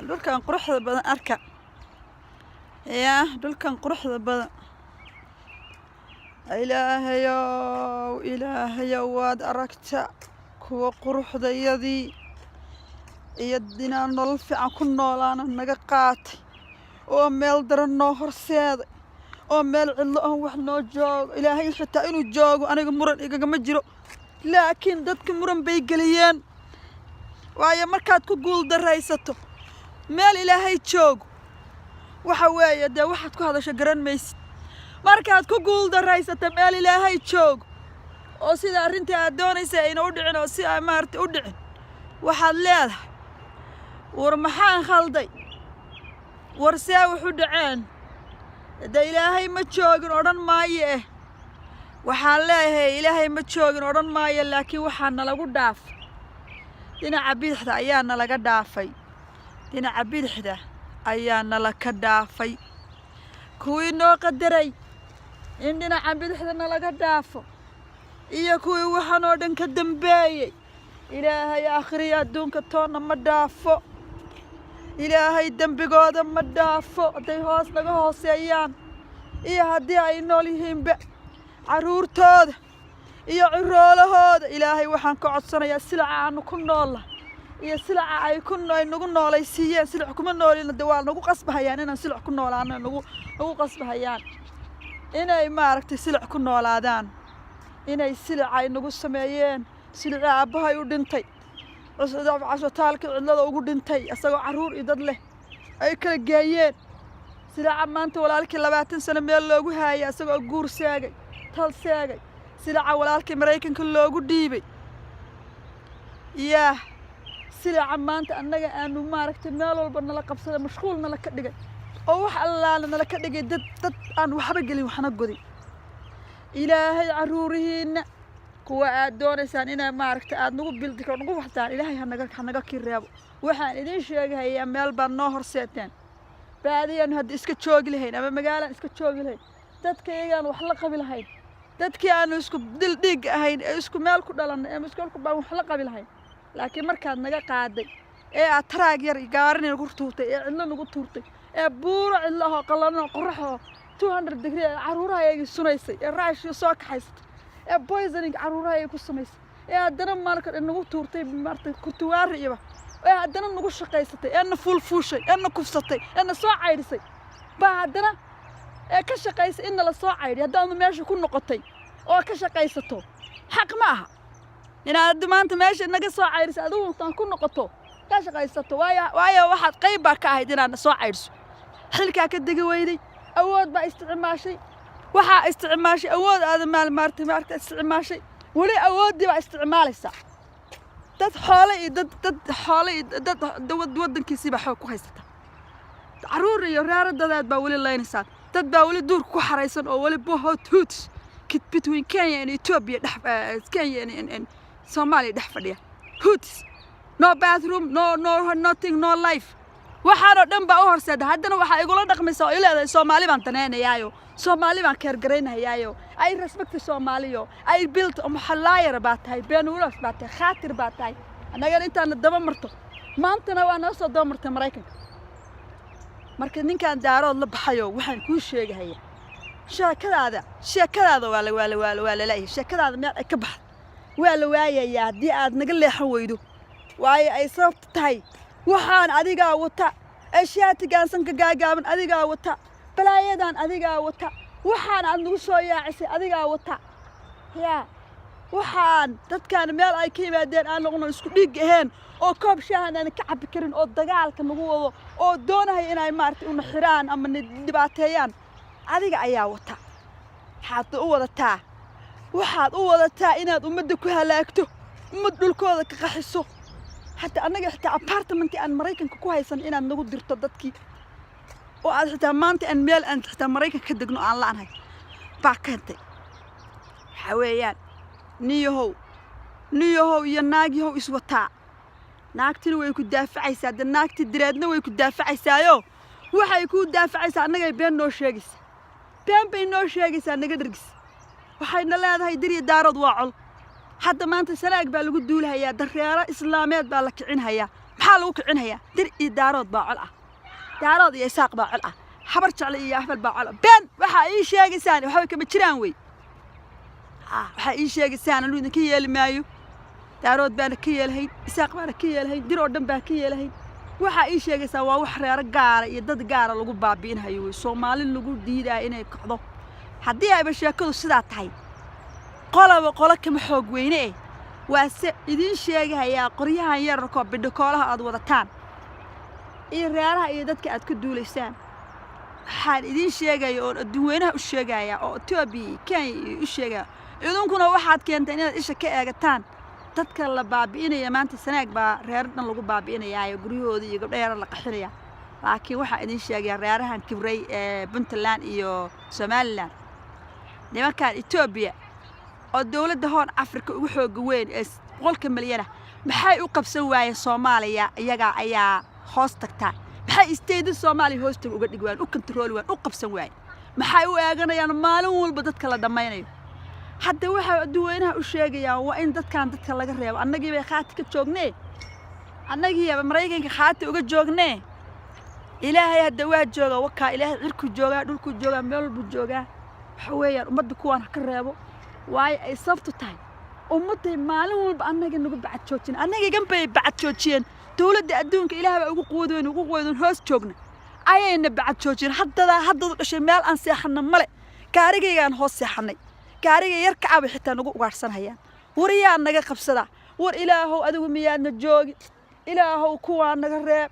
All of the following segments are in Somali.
dhulkan quruxda badan arka dhulkan quruxda badan ilaahayow waad aragta kuwa quruxdayadii iyo dinaan nolol fiican ku noolaana naga qaatay oo meel daran noo horseeday oo meel cidlo ah wax noo joogo ilaahay xitaa inuu joogo aniga muran igagama jiro laakiin dadka muran bay geliyeen waayo markaad ku guul daraysato meel ilaahay joogo waxa weeye dee waxaad ku hadasho garan maysid markaad ku guul daraysato meel ilaahay joogo oo sida arrintii aad doonaysa ayna u dhicin oo si ay maartay u dhicin waxaad leedahay war maxaan khalday war see wuxu dhaceen dee ilaahay ma joogin odhan maayo waxaan leeyahay ilaahay ma joogin odhan maayo laakiin waxaa nalagu dhaafay dhinaca bidixda ayaa nalaga dhaafay dhinaca bidixda ayaa nalaka dhaafay kuwii noo qadaray in dhinaca bidixda nalaga dhaafo iyo kuwii waxaan oo dhan ka dambeeyey ilaahay aakhiriya adduunka toonna ma dhaafo ilaahay dembigooda ma dhaafo hadday hoos naga hooseeyaan iyo haddii ay nool yihiinba carruurtooda iyo ciroolahooda ilaahay waxaan ka codsanayaa silaca aanu ku noollahay iyo silaca ay nagu noolaysiiyeen silac kuma noolina de waa nagu qasbahayaan inaan silac ku noolaano nagu qasbahayaan inay maaragtay silac ku noolaadaan inay silac ay nagu sameeyeen silacii aabbahay u dhintay casbitaalka cidlada ugu dhintay isagoo carruur iyo dad leh ay kala geeyeen silaca maanta walaalkii 20 sano meel loogu haayay isagoo guur seegay tal seegay silaca walaalkii Mareykanka loogu dhiibay silaca maanta annaga aanu maaragtay meel walba nala qabsada mashquul nala ka dhigay oo wax allaala nala ka dhigay dad aan waxba gelin waxna godin ilaahay carruurihiina kuwa aad doonaysaan inay maaragtay aad nagu bildiko nagu waxtaan ilaahay hanaga kireebo waxaan idin sheegayaa meel baan noo horseeteen baadiyaan hadda iska joogi lahayn ama magaalaan iska joogi lahayn dadka iyagaan wax la qabi lahayn dadkii aanu isku dil dhiig ahayn ee isku meel ku dhalanay ama isku baan wax la qabi lahayn laakiin markaad naga qaaday ee aad taraag yar gaarin nagu tuurtay ee cidlo nagu tuurtay ee buuro cidlo ah qalano qorraxo 200 degree carruuraha ay sunaysay ee raashiyo soo kaxaysay ee poisoning carruuraha ay ku samaysay ee haddana maalka nagu tuurtay martay kurtuwaariiba ee haddana nagu shaqaysatay ee na fuulfuushay ee na kufsatay ee na soo caydisay baa haddana ee ka shaqaysay in la soo caydiyo haddaanu meesha ku noqotay oo ka shaqaysato xaq ma aha inaad maanta meesha naga soo caydiso adigu tan ku noqoto ka shaqaysato waayo waxaad qayb baa ka ahayd inaad soo caydiso xilka ka degi weyday awood baa isticmaashay waxa isticmaashay awood aad maartay isticmaashay wali awoodii baa isticmaalaysa dad xoolo iyo dad wadankiisiiba xoog ku haysata carruur iyo reeradadaad baa wali leynaysaa dad baa wali duurka ku xaraysan oo wali bohot between Kenya and Ethiopia Kenya and Somalia dhex fadhiya hoots no bathroom no nothing no life waxaanoo dhan baa u horseeda haddana waxaa igula dhaqmaysaa oo ileedahay Soomaali baan taneynayaayo Soomaali baan keer garaynayaayo ay respect Soomaaliyo ay built maxalaayar baa tahay beenuulas baa tahay khaatir baa tahay anaga intaan daba marto maantana waa noo soo daba martay Mareykanka marka ninkan daarood la baxayo waxaan ku sheegayaa sheekadaada waa la leeyahay sheekadaada meel ay ka baxdo waa la waayayaa haddii aad naga leexan weydo waayo ay sababta tahay waxaan adigaa wata ashaatigaan sanka gaagaaban adigaa wata balaayadan adigaa wata waxaan aad nagu soo yaacisay adigaa wata waxaan dadkaan meel ay ka yimaadeen aan noqono isku dhiig ahayn oo koob shaahan aan ka cabbi karin oo dagaalka nagu wado oo doonahay inay maartay una xiraan ama dhibaateeyaan adiga ayaa wata waxaad u wadataa inaad ummadda ku halaagto ummad dhulkooda ka qaxiso حتى أنا حتى أبارتمنتي أن مريكان كويسن إن أنا نقول درت ضدكي وأنا حتى مانتي أن ميل أنت حتى مريكان كدقنو عن لعنها باكنتي حويان نيهو يناجيهو إسوتا ناكتي ويكون دافعي ساد ناكتي درادنا ويكون دافعي سايو وحا يكون دافعي ساد نجا بين نو شيغيس بين نو شيغيس نجا درجس وحينا لا هاي دري دارد واعل حتى ما أنت سلاك بالوجود دول هيا دريارة إسلاميات بالكعين هيا حالو كعنها در إدارات باعلة دارات يساق باعلة حبرت على إياه أحمد باعلة بين وحا إيش يا جساني وحا كم تشرانوي وحا إيش يا جساني لو إنك هي اللي مايو دارات بانك هي الهين إساق بانك هي الهين درو دم بانك هي الهين وحا إيش يا جسان وحري رجال يدد جار لجو بابين هيو الصومالي لجو ديدا إنه كحضو حدي أي بشكل الصدات هاي قلا كم حق وينه وإذن شيء هيا قريها هي الركاب بدكولها أدواتان إيه ريالها إيه دتك أتكدو لسان حال إذن شيء يقول الدوينها الشيء يا أو تبي كان الشيء إذن كنا واحد كان تاني إيش كأجتان تذكر بابين يا ما أنت سناك بريالنا لقو بابين يا يقولوا ذي يقول ريال لقحرية لكن واحد إذن شيء ريالها كبري بنت اللان إيو سمالان لما كان إثيوبيا الدولة هون أفريقيا وحوق وين قول كمليانة بحي أقبس واي الصومالية يجا أيا هوستكتا بحي استيد الصومالي هوستك وقد جوان وكنترول وين أقبس واي بحي وأجانا يعني مالون والبدت كلا دميني حتى واحد دوينها وشيء يا وين دت كان دت كلا جريا أنا جيب خاتك تجوجني أنا جيب مريكين خاتك وقد جوجني إلهي هالدوات جوجا وكا إلهي غيرك جوجا دولك جوجا ميل بجوجا حويا ومد كوان كريبو واي أي صفت تاي ومتى معلوم بأنك إنه بعد شوتين أنا جنب بعد شوتين دولة أدونك إلها وقودون هوس شوقنا أي إن بعد شوتين حتى الشيء مال أن سيحنا ملء كارجي عن هوس سيحني كارجي يركع بحتى نقول وارسن هيا وريا نجا قبصدا ور إله أدو ميان الجوج إله كوان نجرب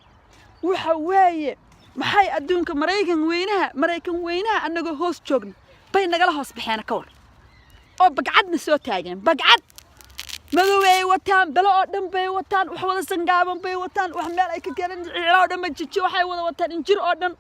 وحواي محي أدونك مريكن وينها أنك هوس شوقنا بين نجلا هوس بحنا كور oo bagcadna soo taagan bagcad madoway wataan balo oo dhan bay wataan wax wada sangaaban bay wataan wax meel ay ka keenan ciilaa oo dhan ma jijo waxay wada wataan injir oo dhan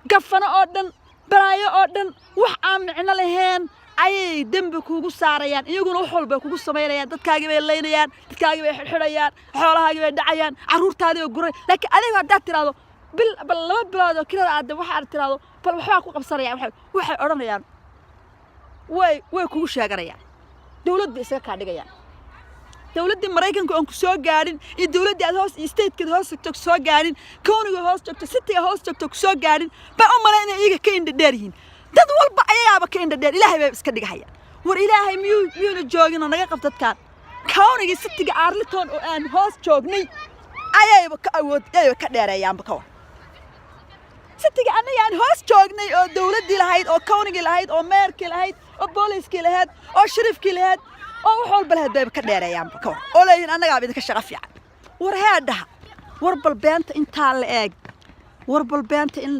gafana oo dhan baraayo oo dhan wax aan micno lahayn ayay dambi kugu saarayaan iyaguna wax walba kugu sameeyaan dadkaaga bay leynayaan dadkaaga bay xirxirayaan xoolahaaga bay dhacayaan caruurtaada oo guray laakiin adiga hadda tiraado bal laba bilood oo kirada aad waxa aad tiraado bal waxa ku qabsanayaan waxay oranayaan way kugu sheeganayaan dawlad bay isaga ka dhigayaan dawladda Mareykanka oo ku soo gaarin iyo dawladda aad hoos state-ka hoos tagto soo gaarin county-ga hoos tagto city-ga hoos tagto ku soo gaarin ba u maleynay iyaga ka indha dheer yihiin dad walba ayaaba ka indha dheer ilaahay bay iska dhigayaan war ilaahay miyuu joogin oo naga qabtadkaan county-ga city-ga Arlington oo aan hoos joognay ayayba ka awood ayayba ka dheereeyaan ba ka war city-ga anaga aan hoos joognay oo dawladii lahayd oo county-ga lahayd oo mayorka lahayd oo booliiska lahayd oo shariifka lahayd oo wax walba lahayd bay ka dheereeyaan ka war oo leeyahay anaga idinka shaqo fiican war heedaha war bal beenta inta la eeg war bal beenta in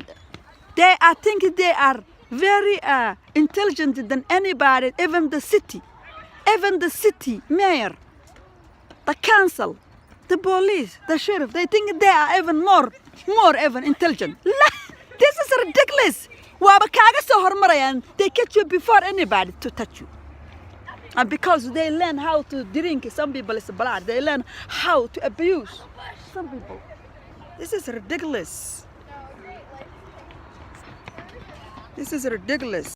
I think they are very intelligent than anybody even the city mayor the council the police the sheriff they think they are even more even intelligent this is ridiculous waaba kaaga soo hormarayaan they catch you before anybody to touch you and because they learn how to drink some people is blood they learn how to abuse some people this is ridiculous